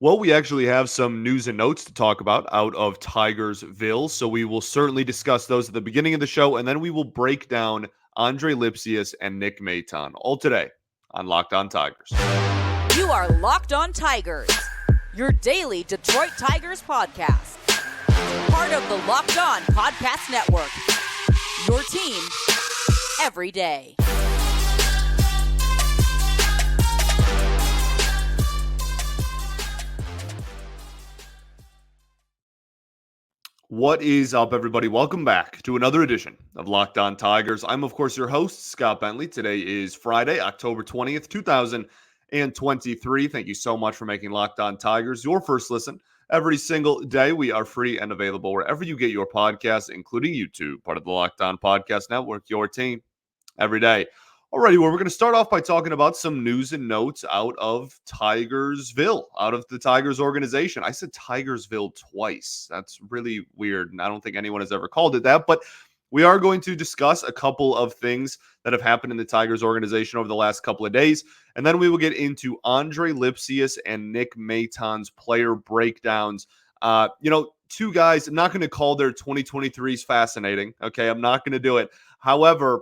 Well, we actually have some news and notes to talk about out of Tigersville. So we will certainly discuss those at the beginning of the show, and then we will break down Andre Lipcius and Nick Maton all today on Locked On Tigers. You are Locked On Tigers, your daily Detroit Tigers podcast. Part of the Locked On Podcast Network, your team every day. What is up, everybody? Welcome back to another edition of Locked On Tigers. I'm, of course, your host, Scott Bentley. Today is Friday, October 20th, 2023. Thank you so much for making Locked On Tigers your first listen every single day. We are free and available wherever you get your podcasts, including YouTube, part of the Locked On Podcast Network, your team every day. Alrighty, well, we're going to start off by talking about some news and notes out of Tigersville, out of the Tigers organization. I said Tigersville twice. That's really weird, and I don't think anyone has ever called it that, but we are going to discuss a couple of things that have happened in the Tigers organization over the last couple of days, and then we will get into Andre Lipcius and Nick Maton's player breakdowns. Two guys, I'm not going to call their 2023s fascinating, okay? I'm not going to do it. However,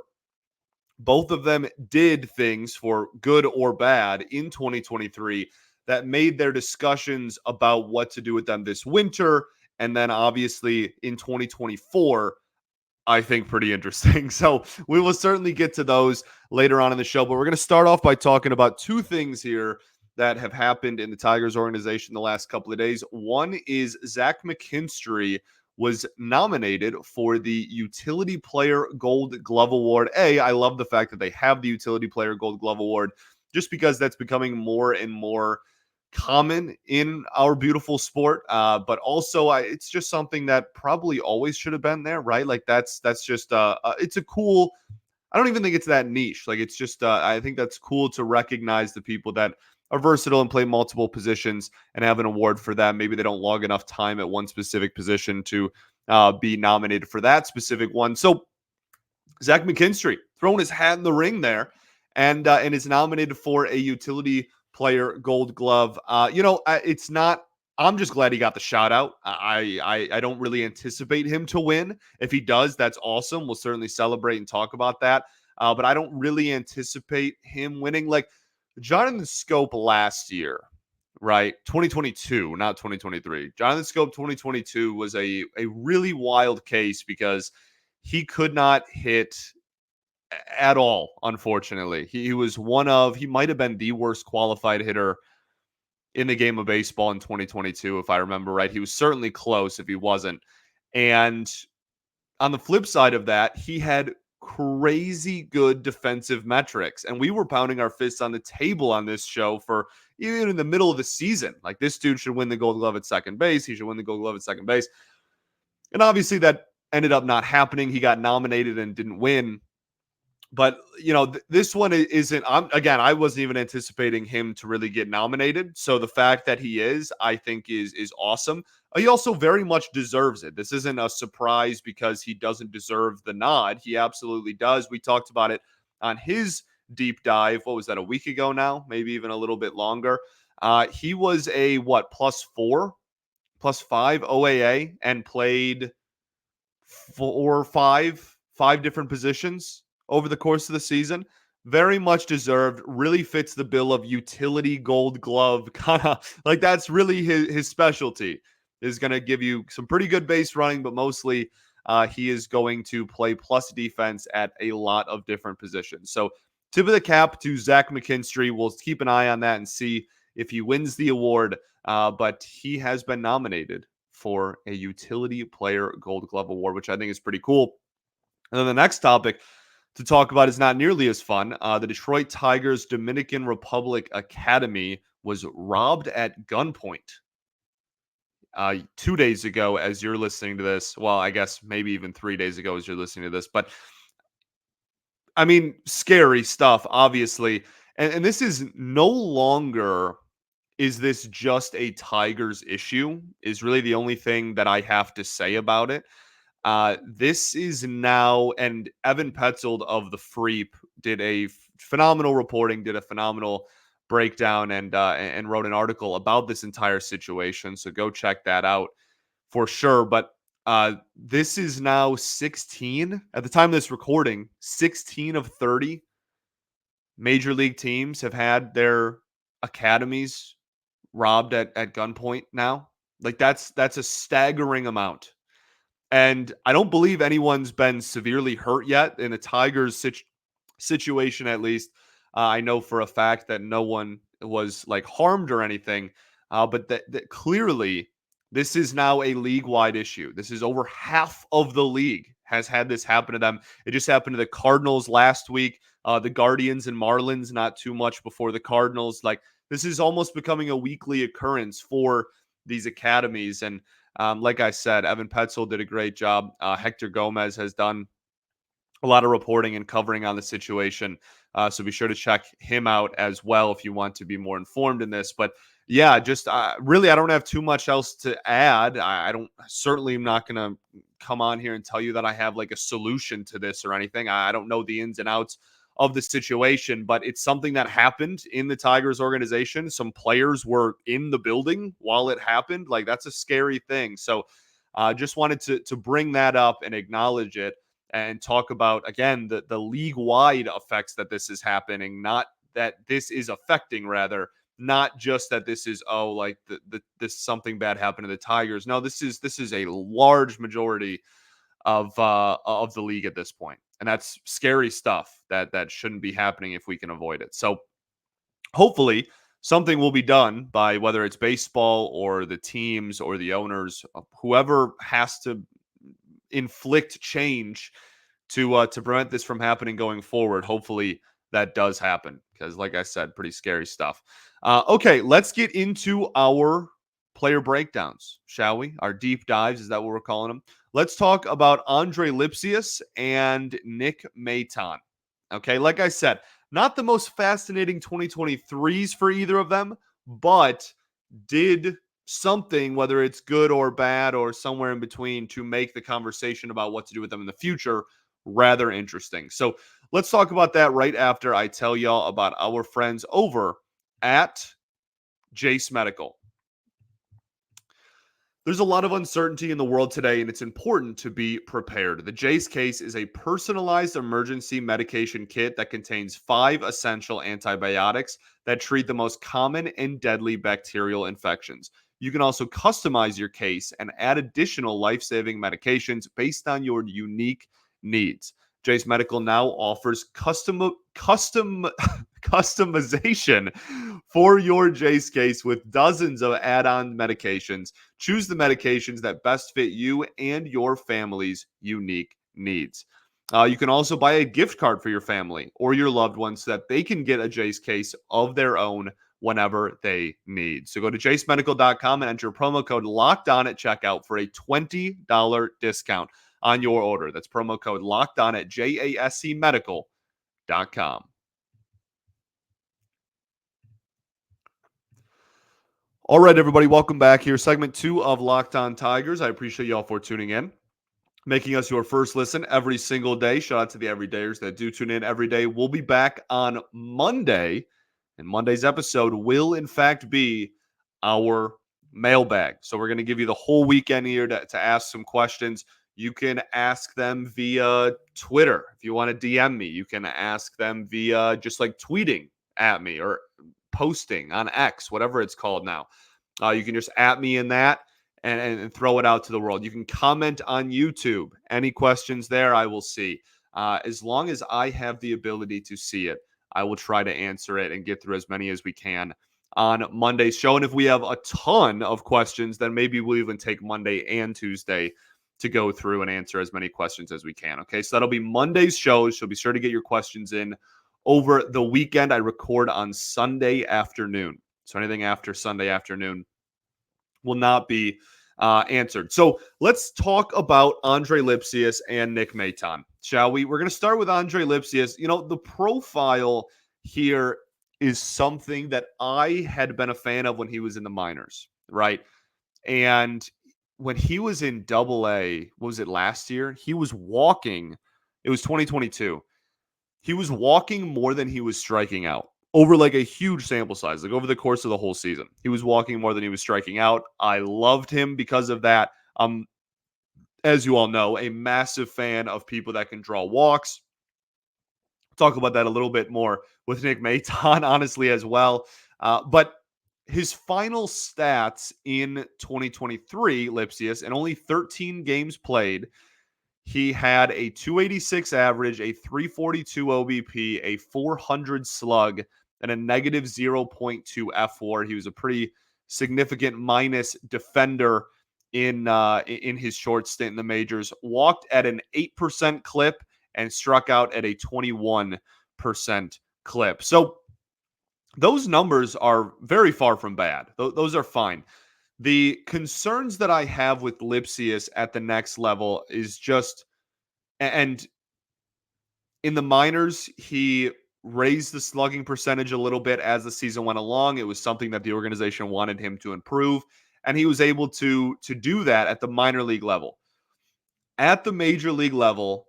both of them did things, for good or bad, in 2023 that made their discussions about what to do with them this winter, and then obviously in 2024, I think pretty interesting. So we will certainly get to those later on in the show, but we're going to start off by talking about two things here that have happened in the Tigers organization the last couple of days. One is Zach McKinstry was nominated for the Utility Player Gold Glove Award. I love the fact that they have the Utility Player Gold Glove Award, just because that's becoming more and more common in our beautiful sport. But also, it's just something that probably always should have been there, right? Like that's just it's a cool. I don't even think it's that niche. Like it's just I think that's cool to recognize the people that are versatile and play multiple positions and have an award for that. Maybe they don't log enough time at one specific position to be nominated for that specific one. So Zach McKinstry throwing his hat in the ring there, and is nominated for a Utility Player Gold Glove. It's not. I'm just glad he got the shout out. I don't really anticipate him to win. If he does, that's awesome. We'll certainly celebrate and talk about that. But I don't really anticipate him winning. Like Jonathan Scope last year, right? 2022, not 2023. Jonathan Scope 2022 was a really wild case because he could not hit at all, unfortunately. He might have been the worst qualified hitter in the game of baseball in 2022, if I remember right. He was certainly close if he wasn't. And on the flip side of that, he had crazy good defensive metrics. And we were pounding our fists on the table on this show for even in the middle of the season. Like, this dude should win the Gold Glove at second base. He should win the Gold Glove at second base. And obviously that ended up not happening. He got nominated and didn't win. But, this one isn't. I wasn't even anticipating him to really get nominated. So the fact that he is, I think, is awesome. He also very much deserves it. This isn't a surprise because he doesn't deserve the nod. He absolutely does. We talked about it on his deep dive. What was that, a week ago now? Maybe even a little bit longer. He was a, +4, +5 OAA and played five different positions over the course of the season. Very much deserved. Really fits the bill of utility Gold Glove. Kind of like that's really his specialty. Is going to give you some pretty good base running, but mostly he is going to play plus defense at a lot of different positions. So tip of the cap to Zach McKinstry. We'll keep an eye on that and see if he wins the award. But he has been nominated for a Utility Player Gold Glove Award, which I think is pretty cool. And then the next topic to talk about is not nearly as fun. The Detroit Tigers Dominican Republic Academy was robbed at gunpoint 2 days ago as you're listening to this. Well, I guess maybe even 3 days ago as you're listening to this. But, I mean, scary stuff, obviously. And this is no longer, is this just a Tigers issue, is really the only thing that I have to say about it. This is now, and Evan Petzold of the Freep did a phenomenal reporting, did a phenomenal breakdown and wrote an article about this entire situation. So go check that out for sure. But this is now 16 at the time of this recording. 16 of 30 major league teams have had their academies robbed at gunpoint now. Like that's a staggering amount. And I don't believe anyone's been severely hurt yet in the Tigers situation, at least. I know for a fact that no one was like harmed or anything, but that clearly this is now a league-wide issue. This is over half of the league has had this happen to them. It just happened to the Cardinals last week, the Guardians and Marlins not too much before the Cardinals. Like this is almost becoming a weekly occurrence for these academies. And like I said, Evan Petzold did a great job. Hector Gomez has done a lot of reporting and covering on the situation. So be sure to check him out as well if you want to be more informed in this. But yeah, just really, I don't have too much else to add. I don't certainly am not going to come on here and tell you that I have like a solution to this or anything. I don't know the ins and outs of the situation, but it's something that happened in the Tigers organization. Some players were in the building while it happened. Like that's a scary thing. So just wanted to bring that up and acknowledge it and talk about, again, the league-wide effects that this is happening, not that this is affecting, rather, not just that this is, like this something bad happened to the Tigers. No, this is a large majority of the league at this point. And that's scary stuff that shouldn't be happening if we can avoid it. So hopefully something will be done by whether it's baseball or the teams or the owners, whoever has to inflict change to prevent this from happening going forward. Hopefully that does happen because, like I said, pretty scary stuff. Okay, let's get into our player breakdowns, shall we? Our deep dives, is that what we're calling them? Let's talk about Andre Lipcius and Nick Maton. Okay, like I said, not the most fascinating 2023s for either of them, but did something, whether it's good or bad or somewhere in between, to make the conversation about what to do with them in the future rather interesting. So let's talk about that right after I tell y'all about our friends over at Jace Medical. There's a lot of uncertainty in the world today, and it's important to be prepared. The Jace Case is a personalized emergency medication kit that contains 5 essential antibiotics that treat the most common and deadly bacterial infections. You can also customize your case and add additional life-saving medications based on your unique needs. Jace Medical now offers customization for your Jace case with dozens of add-on medications. Choose the medications that best fit you and your family's unique needs. You can also buy a gift card for your family or your loved ones so that they can get a Jace case of their own whenever they need. So go to jacemedical.com and enter promo code LOCKEDON at checkout for a $20 discount on your order. That's promo code LOCKEDON at JASCmedical.com. All right, everybody, welcome back here. Segment 2 of Locked On Tigers. I appreciate y'all for tuning in, making us your first listen every single day. Shout out to the everydayers that do tune in every day. We'll be back on Monday, and Monday's episode will, in fact, be our mailbag. So we're going to give you the whole weekend here to ask some questions. You can ask them via Twitter. If you want to DM me, you can ask them via just like tweeting at me or posting on X, whatever it's called now. You can just at me in that and throw it out to the world. You can comment on YouTube. Any questions there, I will see. As long as I have the ability to see it, I will try to answer it and get through as many as we can on Monday's show. And if we have a ton of questions, then maybe we'll even take Monday and Tuesday to go through and answer as many questions as we can. Okay, so that'll be Monday's show. So be sure to get your questions in over the weekend. I record on Sunday afternoon. So anything after Sunday afternoon will not be answered. So let's talk about Andre Lipcius and Nick Maton, shall we? We're going to start with Andre Lipcius. You know, the profile here is something that I had been a fan of when he was in the minors, right? And when he was in Double-A, what was it, last year? He was walking. It was 2022. He was walking more than he was striking out. over like a huge sample size, like over the course of the whole season. He was walking more than he was striking out. I loved him because of that. As you all know, a massive fan of people that can draw walks. Talk about that a little bit more with Nick Maton, honestly, as well. But his final stats in 2023, Lipcius, and only 13 games played, he had a 286 average, a 342 OBP, a 400 slug, and a negative 0.2 F4. He was a pretty significant minus defender in his short stint in the majors. Walked at an 8% clip and struck out at a 21% clip. So those numbers are very far from bad. Those are fine. The concerns that I have with Lipcius at the next level is just, and in the minors, he raised the slugging percentage a little bit as the season went along. It was something that the organization wanted him to improve, and he was able to do that at the minor league level. At the major league level,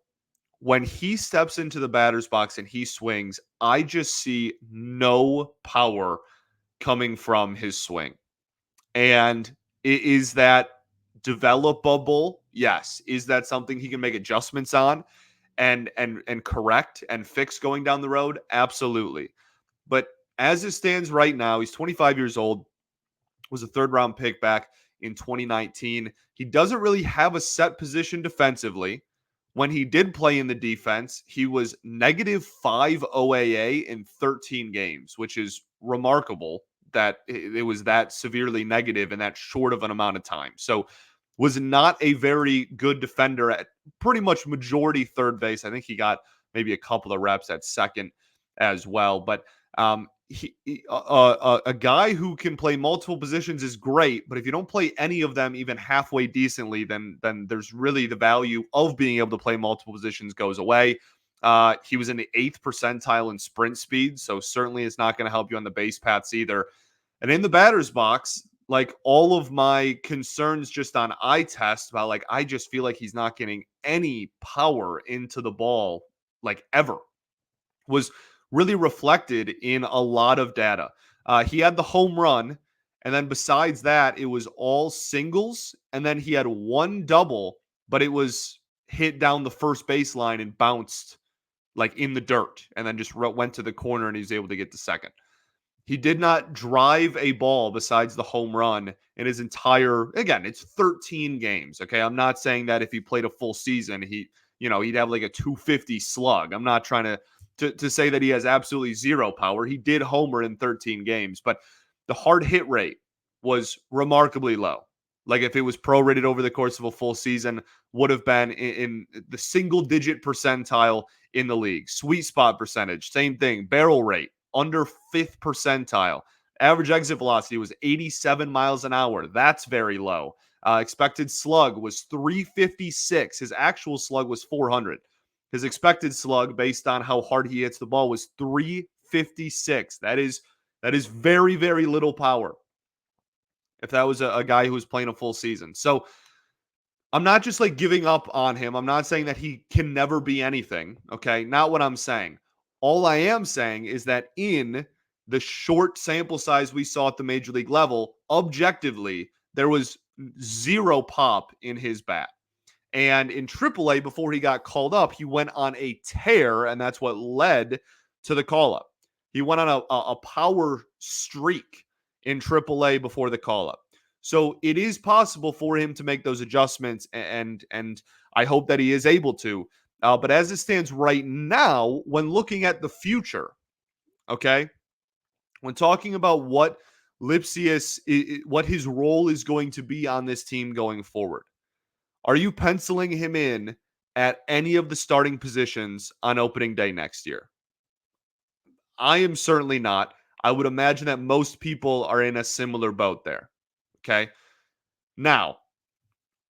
when he steps into the batter's box and he swings, I just see no power coming from his swing. And is that developable? Yes. Is that something he can make adjustments on and correct and fix going down the road? Absolutely. But as it stands right now, he's 25 years old, was a third round pick back in 2019. He doesn't really have a set position defensively. When he did play in the defense, he was negative 5 OAA in 13 games, which is remarkable that it was that severely negative in that short of an amount of time. So was not a very good defender at pretty much majority third base. I think he got maybe a couple of reps at second as well. But a guy who can play multiple positions is great, but if you don't play any of them even halfway decently, then there's really the value of being able to play multiple positions goes away. He was in the 8th percentile in sprint speed, so certainly it's not going to help you on the base paths either. And in the batter's box, like all of my concerns just on eye test about, like, I just feel like he's not getting any power into the ball, like, ever, was really reflected in a lot of data. He had the home run, and then besides that, it was all singles, and then he had one double, but it was hit down the first baseline and bounced like in the dirt, and then just went to the corner, and he was able to get to second. He did not drive a ball besides the home run in his entire, again, it's 13 games. Okay. I'm not saying that if he played a full season, he'd have like a 250 slug. I'm not trying to say that he has absolutely zero power. He did homer in 13 games, but the hard hit rate was remarkably low. Like if it was prorated over the course of a full season, would have been in the single digit percentile in the league. Sweet spot percentage, same thing. Barrel rate, under 5th percentile. Average exit velocity was 87 miles an hour. That's very low. Expected slug was 356. His actual slug was 400. His expected slug, based on how hard he hits the ball, was 356. That is very, very little power if that was a guy who was playing a full season. So I'm not just like giving up on him. I'm not saying that he can never be anything. Okay. Not what I'm saying. All I am saying is that in the short sample size we saw at the major league level, objectively, there was zero pop in his bat. And in AAA, before he got called up, he went on a tear, and that's what led to the call up. He went on a power streak in AAA before the call up. So it is possible for him to make those adjustments, and I hope that he is able to. But as it stands right now, when looking at the future, okay, when talking about what Lipcius, what his role is going to be on this team going forward, are you penciling him in at any of the starting positions on opening day next year? I am certainly not. I would imagine that most people are in a similar boat there. Okay. Now,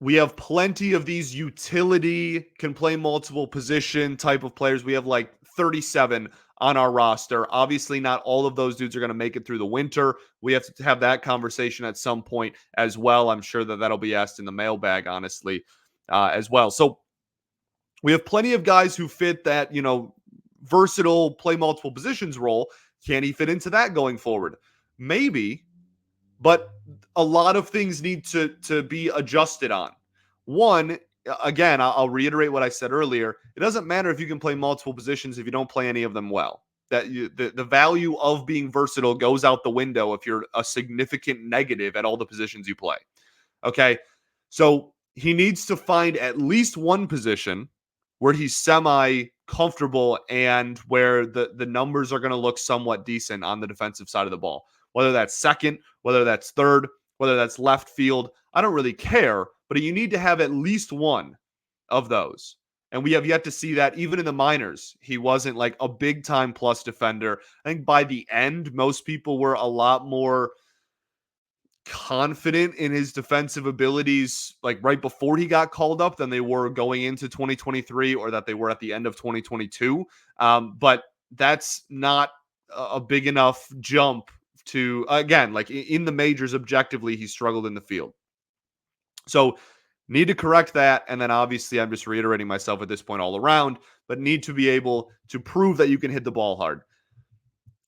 we have plenty of these utility, can play multiple position type of players. We have like 37 on our roster. Obviously, not all of those dudes are going to make it through the winter. We have to have that conversation at some point as well. I'm sure that that'll be asked in the mailbag, honestly, as well. So we have plenty of guys who fit that, versatile, play multiple positions role. Can he fit into that going forward? Maybe, but a lot of things need to be adjusted on. One, again, I'll reiterate what I said earlier. It doesn't matter if you can play multiple positions if you don't play any of them well. The value of being versatile goes out the window if you're a significant negative at all the positions you play. Okay, so he needs to find at least one position where he's semi comfortable and where the numbers are going to look somewhat decent on the defensive side of the ball. Whether that's second, whether that's third, whether that's left field, I don't really care, but you need to have at least one of those. And we have yet to see that even in the minors. He wasn't like a big time plus defender. I think by the end, most people were a lot more confident in his defensive abilities like right before he got called up than they were going into 2023 or that they were at the end of 2022. But that's not a big enough jump to, again, like in the majors, objectively, he struggled in the field. So need to correct that. And then obviously I'm just reiterating myself at this point all around, but need to be able to prove that you can hit the ball hard.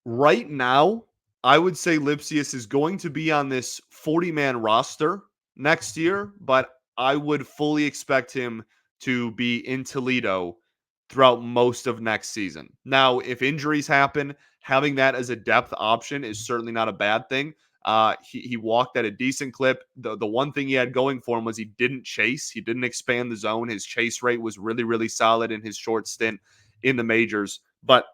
Right now, I would say Lipcius is going to be on this 40-man roster next year, but I would fully expect him to be in Toledo throughout most of next season. Now, if injuries happen, having that as a depth option is certainly not a bad thing. He walked at a decent clip. The one thing he had going for him was he didn't chase. He didn't expand the zone. His chase rate was really, really solid in his short stint in the majors. But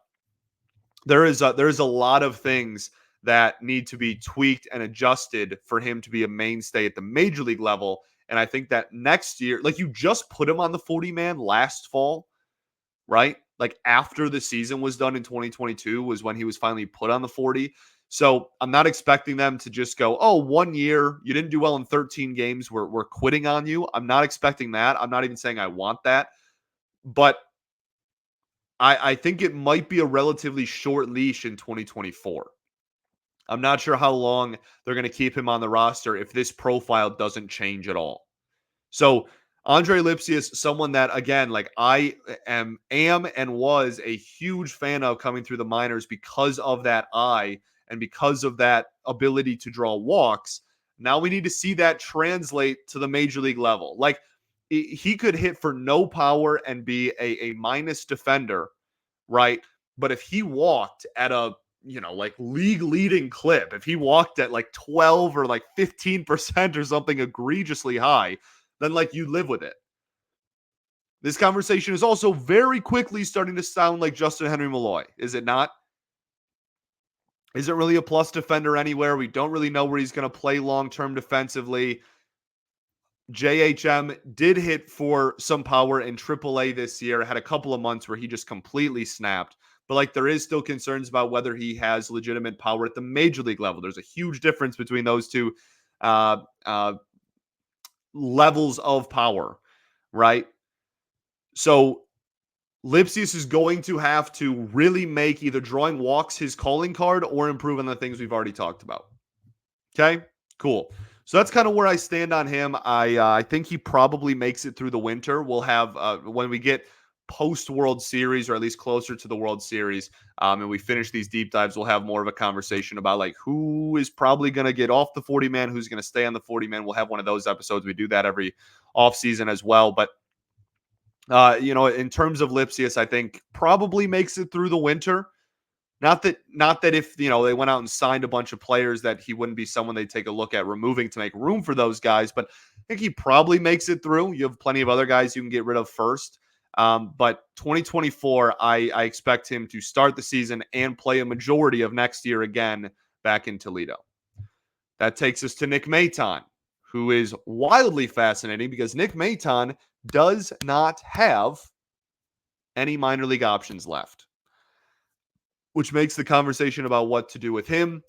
there is a lot of things that need to be tweaked and adjusted for him to be a mainstay at the major league level. And I think that next year, like you just put him on the 40-man last fall, right? Like after the season was done in 2022 was when he was finally put on the 40. So I'm not expecting them to just go, oh, 1 year, you didn't do well in 13 games, we're quitting on you. I'm not expecting that. I'm not even saying I want that. But I think it might be a relatively short leash in 2024. I'm not sure how long they're going to keep him on the roster if this profile doesn't change at all. So Andre Lipcius, someone that, again, like I am and was a huge fan of coming through the minors because of that eye and because of that ability to draw walks. Now we need to see that translate to the major league level. Like he could hit for no power and be a minus defender, right? But if he walked at a like league leading clip, if he walked at like 12 or like 15% or something egregiously high, then like you live with it. This conversation is also very quickly starting to sound like Justin Henry Malloy, is it not? Isn't really a plus defender anywhere. We don't really know where he's going to play long-term defensively. JHM did hit for some power in AAA this year. Had a couple of months where he just completely snapped. But like there is still concerns about whether he has legitimate power at the major league level. There's a huge difference between those two levels of power, right? So Lipcius is going to have to really make either drawing walks his calling card or improve on the things we've already talked about. Okay, cool. So that's kind of where I stand on him. I think he probably makes it through the winter. We'll have when we get post World Series, or at least closer to the World Series, and we finish these deep dives, we'll have more of a conversation about like who is probably going to get off the 40-man, who's going to stay on the 40-man. We'll have one of those episodes. We do that every offseason as well. But in terms of Lipcius, I think probably makes it through the winter. Not that if, they went out and signed a bunch of players that he wouldn't be someone they'd take a look at removing to make room for those guys, but I think he probably makes it through. You have plenty of other guys you can get rid of first. But 2024, I expect him to start the season and play a majority of next year again back in Toledo. That takes us to Nick Maton, who is wildly fascinating because Nick Maton does not have any minor league options left, which makes the conversation about what to do with him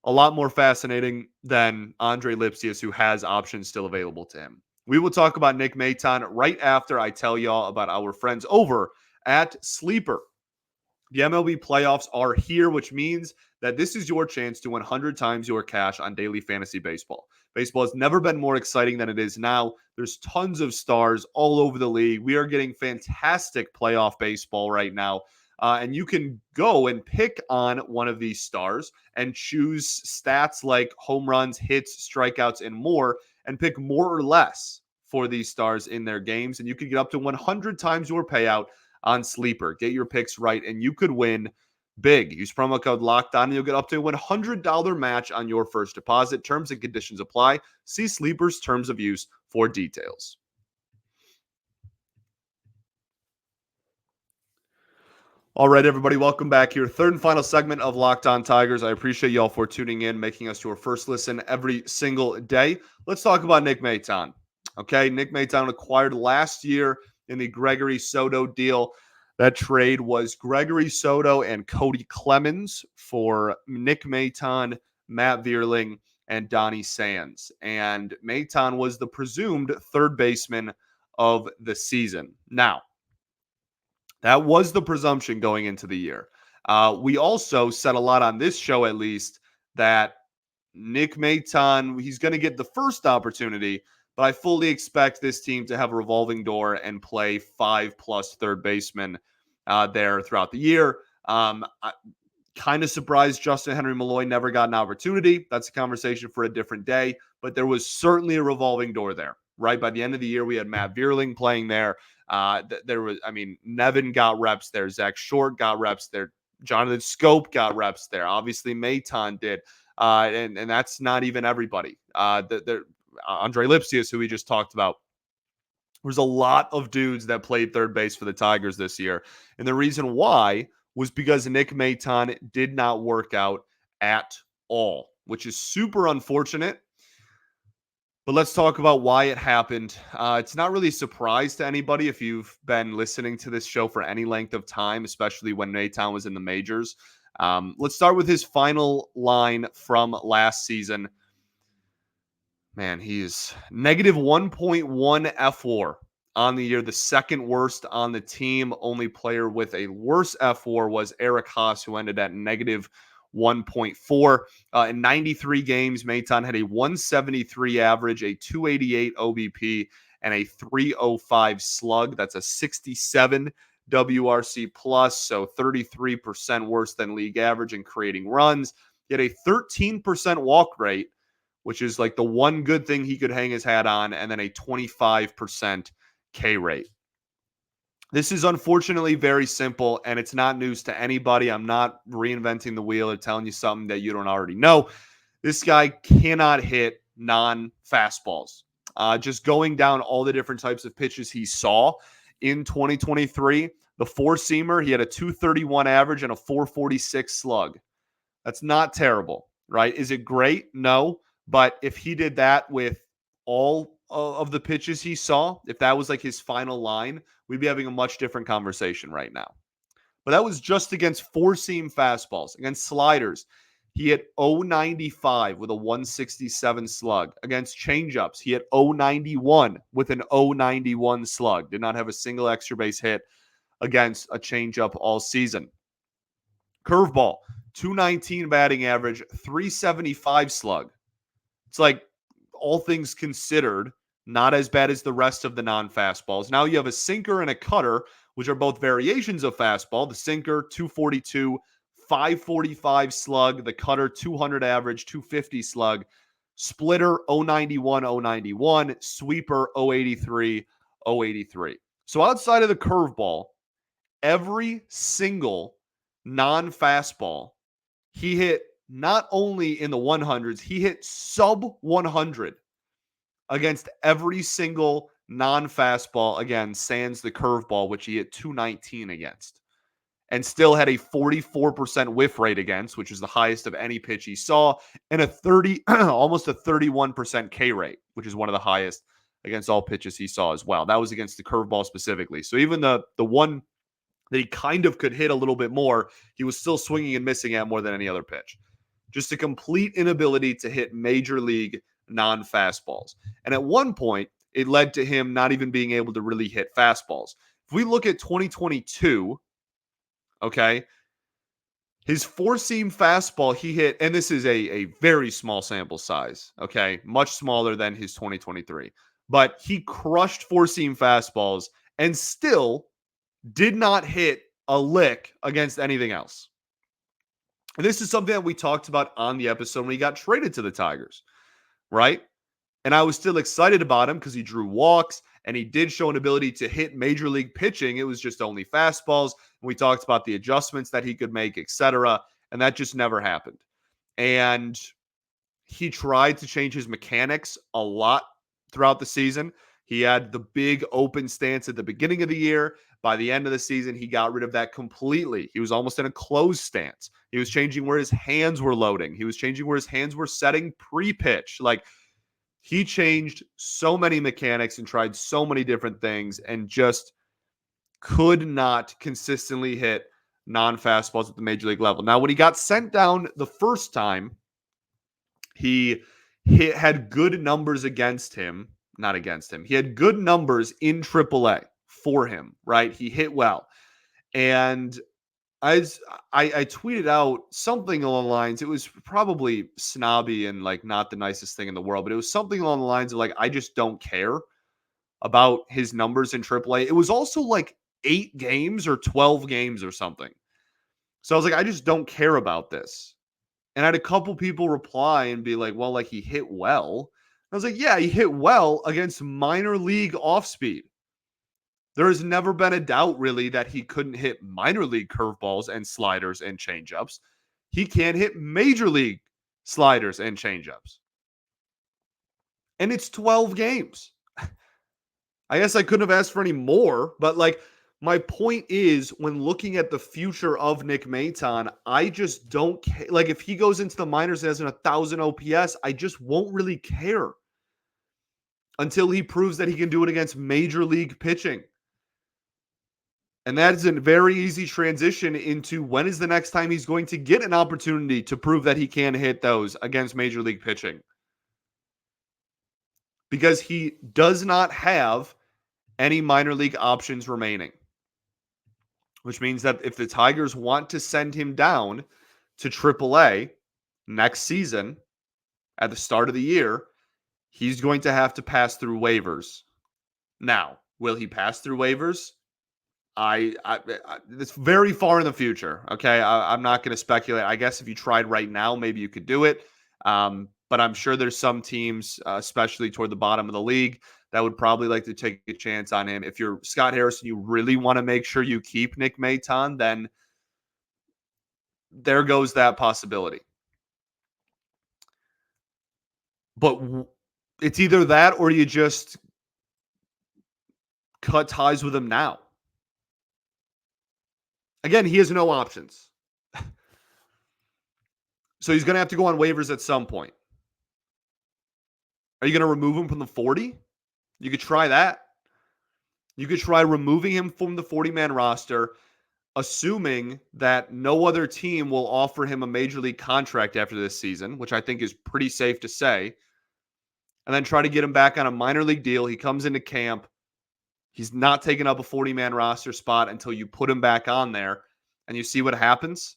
a lot more fascinating than Andre Lipcius, who has options still available to him. We will talk about Nick Maton right after I tell y'all about our friends over at Sleeper. The MLB playoffs are here, which means that this is your chance to 100 times your cash on daily fantasy baseball. Baseball has never been more exciting than it is now. There's tons of stars all over the league. We are getting fantastic playoff baseball right now. And you can go and pick on one of these stars and choose stats like home runs, hits, strikeouts, and more, and pick more or less for these stars in their games. And you could get up to 100 times your payout on Sleeper. Get your picks right, and you could win big. Use promo code LOCKEDON, and you'll get up to a $100 match on your first deposit. Terms and conditions apply. See Sleeper's terms of use for details. All right, everybody, welcome back here. Third and final segment of Locked On Tigers. I appreciate y'all for tuning in, making us your first listen every single day. Let's talk about Nick Maton. Okay, Nick Maton acquired last year in the Gregory Soto deal. That trade was Gregory Soto and Cody Clemens for Nick Maton, Matt Vierling, and Donnie Sands. And Maton was the presumed third baseman of the season. Now, that was the presumption going into the year. We also said a lot on this show, at least, that Nick Maton, he's going to get the first opportunity, but I fully expect this team to have a revolving door and play 5+ third basemen there throughout the year. Kind of surprised Justin Henry Malloy never got an opportunity. That's a conversation for a different day, but there was certainly a revolving door there, right? By the end of the year, we had Matt Vierling playing there. Nevin got reps there. Zach Short got reps there. Jonathan Scope got reps there. Obviously, Maton did. And that's not even everybody. Andre Lipcius, who we just talked about. There's a lot of dudes that played third base for the Tigers this year. And the reason why was because Nick Maton did not work out at all, which is super unfortunate. But let's talk about why it happened. It's not really a surprise to anybody if you've been listening to this show for any length of time, especially when Maton was in the majors. Let's start with his final line from last season. Man, he's negative 1.1 FWAR on the year, the second worst on the team. Only player with a worse FWAR was Eric Haas, who ended at negative 1.4. In 93 games, Maton had a 173 average, a 288 OBP, and a 305 slug. That's a 67 WRC plus, so 33% worse than league average in creating runs. He had a 13% walk rate, which is like the one good thing he could hang his hat on, and then a 25% K rate. This is unfortunately very simple, and it's not news to anybody. I'm not reinventing the wheel or telling you something that you don't already know. This guy cannot hit non-fastballs. Just going down all the different types of pitches he saw in 2023, the four-seamer, he had a 231 average and a 446 slug. That's not terrible, right? Is it great? No. But if he did that with all of the pitches he saw, if that was like his final line, we'd be having a much different conversation right now. But that was just against four-seam fastballs. Against sliders, he hit 095 with a 167 slug. Against changeups, he hit 091 with an 091 slug. Did not have a single extra base hit against a changeup all season. Curveball, 219 batting average, 375 slug. It's like, all things considered, not as bad as the rest of the non-fastballs. Now you have a sinker and a cutter, which are both variations of fastball. The sinker, 242, 545 slug. The cutter, 200 average, 250 slug. Splitter, 091, 091. Sweeper, 083, 083. So outside of the curveball, every single non-fastball, he hit not only in the 100s, he hit sub 100 against every single non-fastball. Again, sans the curveball, which he hit 219 against, and still had a 44% whiff rate against, which is the highest of any pitch he saw, and almost a 31% K rate, which is one of the highest against all pitches he saw as well. That was against the curveball specifically. So even the one that he kind of could hit a little bit more, he was still swinging and missing at more than any other pitch. Just a complete inability to hit major league non-fastballs. And at one point, it led to him not even being able to really hit fastballs. If we look at 2022, okay, his four-seam fastball he hit, and this is a very small sample size, okay, much smaller than his 2023, but he crushed four-seam fastballs and still did not hit a lick against anything else. And this is something that we talked about on the episode when he got traded to the Tigers, right? And I was still excited about him because he drew walks and he did show an ability to hit major league pitching. It was just only fastballs. And we talked about the adjustments that he could make, etc. And that just never happened. And he tried to change his mechanics a lot throughout the season. He had the big open stance at the beginning of the year. By the end of the season, he got rid of that completely. He was almost in a closed stance. He was changing where his hands were loading. He was changing where his hands were setting pre-pitch. Like, he changed so many mechanics and tried so many different things and just could not consistently hit non-fastballs at the major league level. Now, when he got sent down the first time, he had good numbers against him. Not against him. He had good numbers in AAA for him, right? He hit well. And I tweeted out something along the lines, it was probably snobby and like not the nicest thing in the world, but it was something along the lines of like, I just don't care about his numbers in AAA. It was also like 8 games or 12 games or something. So I was like, I just don't care about this. And I had a couple people reply and be like, well, like he hit well. I was like, yeah, he hit well against minor league off speed. There has never been a doubt, really, that he couldn't hit minor league curveballs and sliders and changeups. He can't hit major league sliders and changeups. And it's 12 games. I guess I couldn't have asked for any more, but like, my point is, when looking at the future of Nick Maton, I just don't care. Like, if he goes into the minors and has an 1,000 OPS, I just won't really care until he proves that he can do it against major league pitching. And that is a very easy transition into when is the next time he's going to get an opportunity to prove that he can hit those against major league pitching. Because he does not have any minor league options remaining. Which means that if the Tigers want to send him down to AAA next season at the start of the year, he's going to have to pass through waivers. Now, will he pass through waivers? It's very far in the future. Okay, I'm not going to speculate. I guess if you tried right now, maybe you could do it. But I'm sure there's some teams, especially toward the bottom of the league, that would probably like to take a chance on him. If you're Scott Harrison, you really want to make sure you keep Nick Maton, then there goes that possibility. But it's either that or you just cut ties with him now. Again, he has no options. So he's going to have to go on waivers at some point. Are you going to remove him from the 40? You could try that. You could try removing him from the 40-man roster, assuming that no other team will offer him a major league contract after this season, which I think is pretty safe to say, and then try to get him back on a minor league deal. He comes into camp. He's not taking up a 40-man roster spot until you put him back on there, and you see what happens.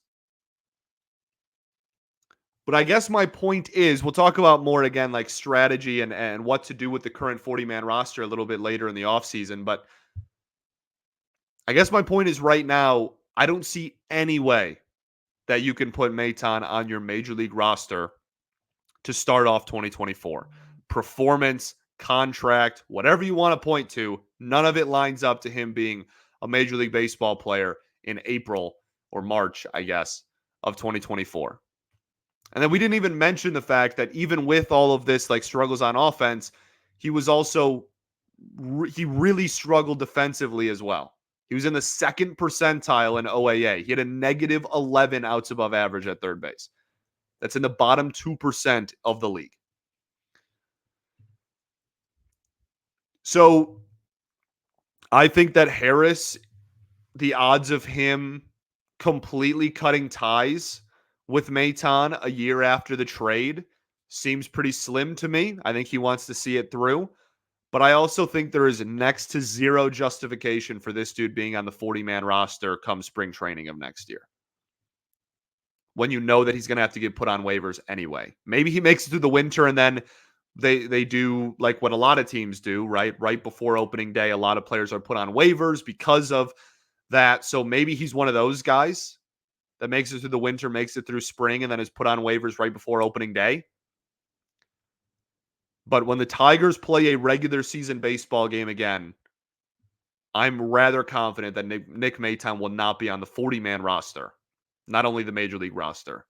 But I guess my point is, we'll talk about more again, like strategy and what to do with the current 40-man roster a little bit later in the offseason. But I guess my point is right now, I don't see any way that you can put Maton on your major league roster to start off 2024. Performance, contract, whatever you want to point to, none of it lines up to him being a Major League Baseball player in April or March, I guess, of 2024. And then we didn't even mention the fact that even with all of this, like struggles on offense, he was also, he really struggled defensively as well. He was in the 2nd percentile in OAA. He had a negative 11 outs above average at third base. That's in the bottom 2% of the league. So I think that Harris, the odds of him completely cutting ties with Maton a year after the trade seems pretty slim to me. I think he wants to see it through. But I also think there is next to zero justification for this dude being on the 40-man roster come spring training of next year, when you know that he's going to have to get put on waivers anyway. Maybe he makes it through the winter and then they do like what a lot of teams do, right? Right before opening day, a lot of players are put on waivers because of So maybe he's one of those guys that makes it through the winter, makes it through spring, and then is put on waivers right before opening day. But when the Tigers play a regular season baseball game again, I'm rather confident that Nick Maton will not be on the 40-man roster, not only the Major League roster,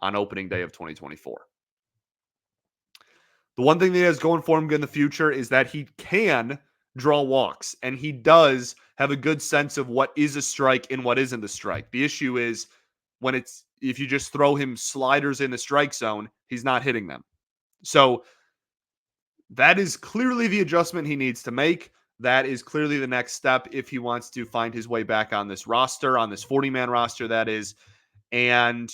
on opening day of 2024. The one thing that he has going for him in the future is that he can draw walks, and he does have a good sense of what is a strike and what isn't a strike. The issue is if you just throw him sliders in the strike zone, he's not hitting them. So that is clearly the adjustment he needs to make. That is clearly the next step if he wants to find his way back on this roster, on this 40-man roster, that is. And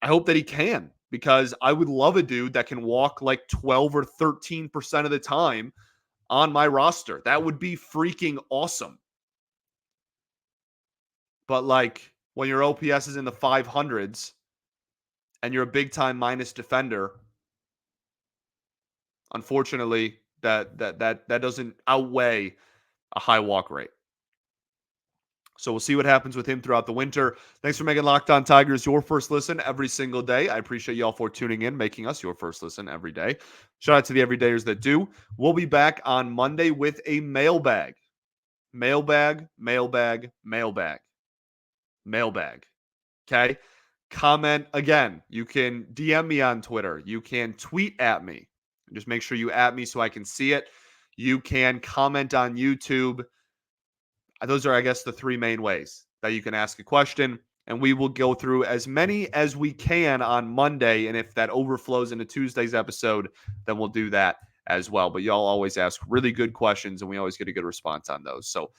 I hope that he can, because I would love a dude that can walk like 12 or 13% of the time on my roster. That would be freaking awesome. But like when your OPS is in the 500s and you're a big time minus defender, unfortunately, that doesn't outweigh a high walk rate. So we'll see what happens with him throughout the winter. Thanks for making Locked On Tigers your first listen every single day. I appreciate y'all for tuning in, making us your first listen every day. Shout out to the everydayers that do. We'll be back on Monday with a mailbag. Mailbag. Okay? Comment again. You can DM me on Twitter. You can tweet at me. Just make sure you at me so I can see it. You can comment on YouTube. Those are, I guess, the three main ways that you can ask a question, and we will go through as many as we can on Monday. And if that overflows into Tuesday's episode, then we'll do that as well. But y'all always ask really good questions, and we always get a good response on those. So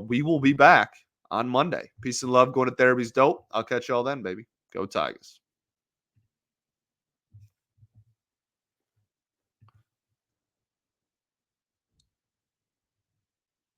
we will be back on Monday. Peace and love. Going to therapy's dope. I'll catch y'all then, baby. Go Tigers.